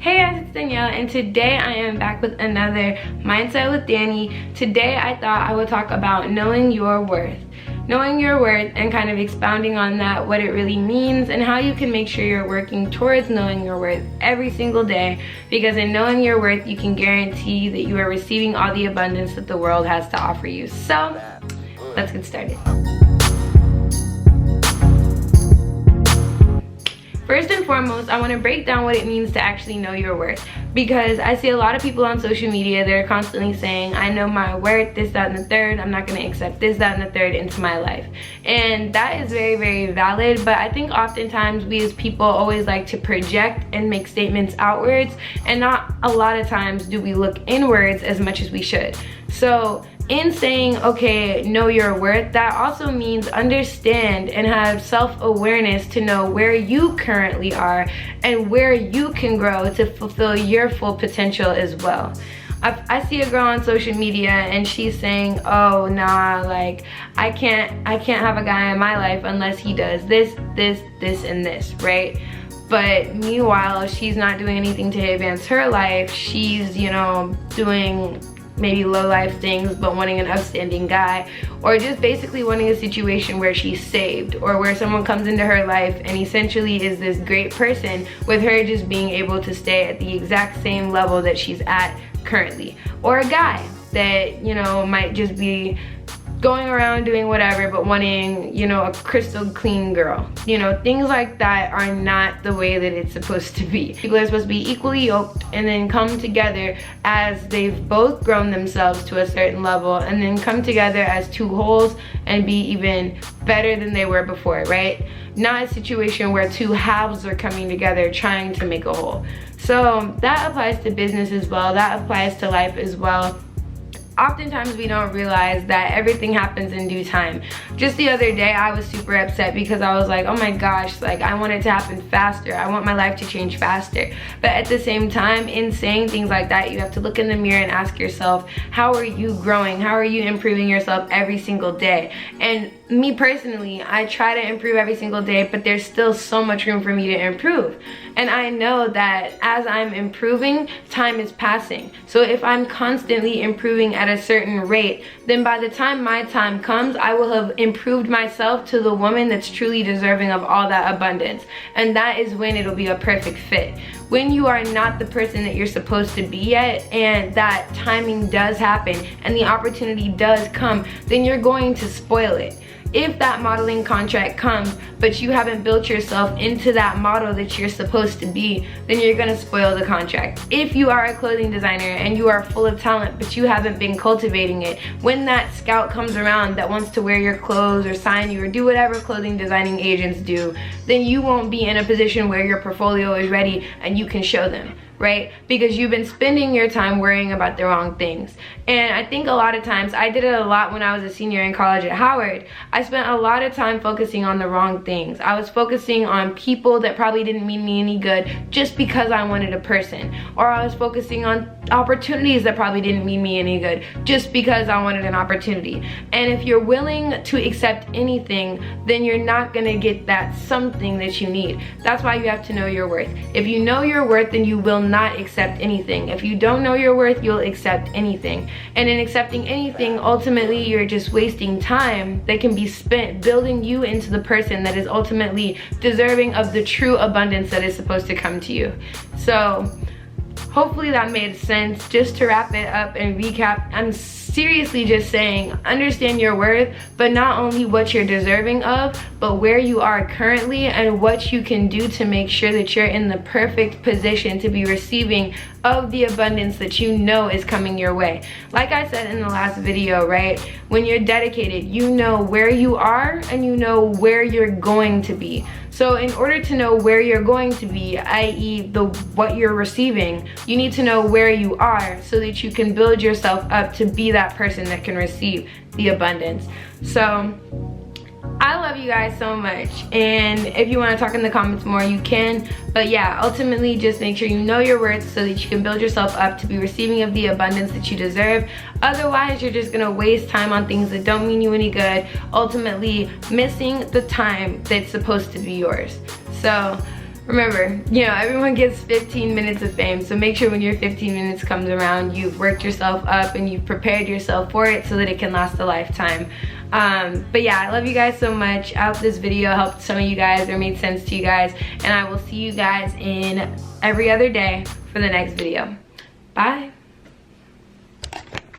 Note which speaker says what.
Speaker 1: Hey guys, it's Danielle, and today I am back with another Mindset with Dani. Today I thought I would talk about knowing your worth. Knowing your worth and kind of expounding on that, what it really means, and how you can make sure you're working towards knowing your worth every single day. Because in knowing your worth, you can guarantee that you are receiving all the abundance that the world has to offer you. So, let's get started. First and foremost, I want to break down what it means to actually know your worth, because I see a lot of people on social media that are constantly saying, I know my worth, this, that, and the third, I'm not going to accept this, that, and the third into my life. And that is very, very valid, but I think oftentimes we as people always like to project and make statements outwards, and not a lot of times do we look inwards as much as we should. So in saying, okay, know your worth, that also means understand and have self-awareness to know where you currently are and where you can grow to fulfill your full potential as well. I see a girl on social media and she's saying, oh nah, like I can't have a guy in my life unless he does this, and this, right? But meanwhile, she's not doing anything to advance her life. She's, you know, doing maybe low life things but wanting an upstanding guy, or just basically wanting a situation where she's saved, or where someone comes into her life and essentially is this great person, with her just being able to stay at the exact same level that she's at currently. Or a guy that, you know, might just be going around doing whatever but wanting, you know, a crystal clean girl. You know, things like that are not the way that it's supposed to be. People are supposed to be equally yoked and then come together as they've both grown themselves to a certain level, and then come together as two wholes and be even better than they were before, right? Not a situation where two halves are coming together trying to make a whole. So that applies to business as well, that applies to life as well. Oftentimes we don't realize that everything happens in due time. Just the other day I was super upset because I was like, oh my gosh, like I want it to happen faster. I want my life to change faster. But at the same time, in saying things like that, you have to look in the mirror and ask yourself, how are you growing? How are you improving yourself every single day? And me personally, I try to improve every single day, but there's still so much room for me to improve. And I know that as I'm improving, time is passing. So if I'm constantly improving at a certain rate, then by the time my time comes, I will have improved myself to the woman that's truly deserving of all that abundance. And that is when it'll be a perfect fit. When you are not the person that you're supposed to be yet, and that timing does happen and the opportunity does come, then you're going to spoil it. If that modeling contract comes, but you haven't built yourself into that model that you're supposed to be, then you're gonna spoil the contract. If you are a clothing designer and you are full of talent, but you haven't been cultivating it, when that scout comes around that wants to wear your clothes or sign you or do whatever clothing designing agents do, then you won't be in a position where your portfolio is ready and you can show them, right? Because you've been spending your time worrying about the wrong things. And I think a lot of times, I did it a lot when I was a senior in college at Howard, I spent a lot of time focusing on the wrong things. I was focusing on people that probably didn't mean me any good just because I wanted a person. Or I was focusing on opportunities that probably didn't mean me any good just because I wanted an opportunity. And if you're willing to accept anything, then you're not gonna get that something that you need. That's why you have to know your worth. If you know your worth, then you will not accept anything. If you don't know your worth, you'll accept anything. And in accepting anything, ultimately you're just wasting time that can be spent building you into the person that is ultimately deserving of the true abundance that is supposed to come to you. So hopefully that made sense. Just to wrap it up and recap, I'm seriously just saying, understand your worth, but not only what you're deserving of, but where you are currently and what you can do to make sure that you're in the perfect position to be receiving of the abundance that you know is coming your way. Like I said in the last video, right? When you're dedicated, you know where you are and you know where you're going to be. So in order to know where you're going to be, i.e. what you're receiving, you need to know where you are so that you can build yourself up to be that person that can receive the abundance. So I love you guys so much, and if you want to talk in the comments more, you can. But yeah, ultimately just make sure you know your worth so that you can build yourself up to be receiving of the abundance that you deserve. Otherwise, you're just gonna waste time on things that don't mean you any good, ultimately missing the time that's supposed to be yours. So remember, you know, everyone gets 15 minutes of fame, so make sure when your 15 minutes comes around, you've worked yourself up and you've prepared yourself for it so that it can last a lifetime. But yeah, I love you guys so much. I hope this video helped some of you guys or made sense to you guys, and I will see you guys in every other day for the next video. Bye.